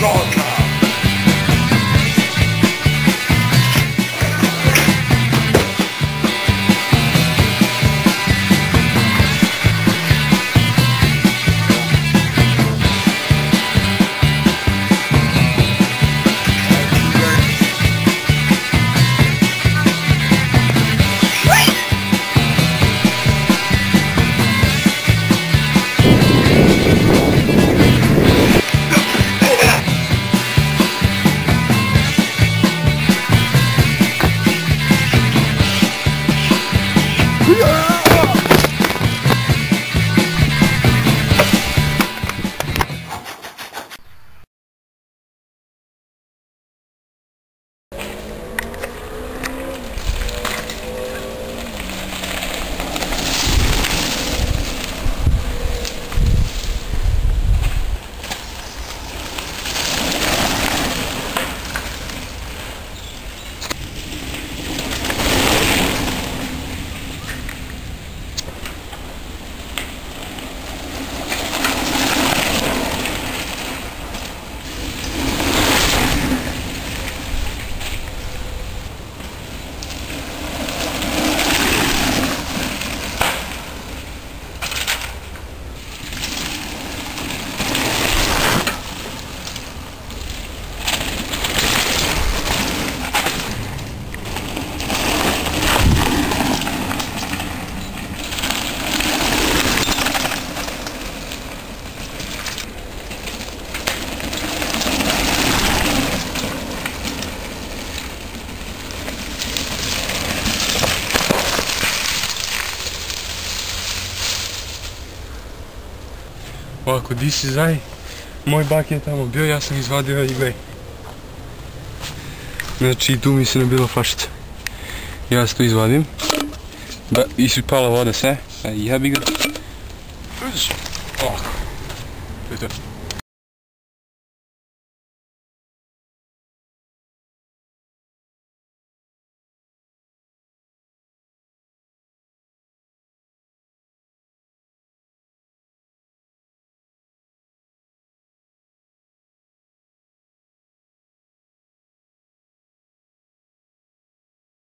roka. Ovako, di si Zaj? Moj bak je tamo bio, ja sam izvadio i gledaj. Znači, tu mi se ne bilo fašica. Ja se to izvadim. Isipala voda sve. Jebi ga. Ovako. To je to.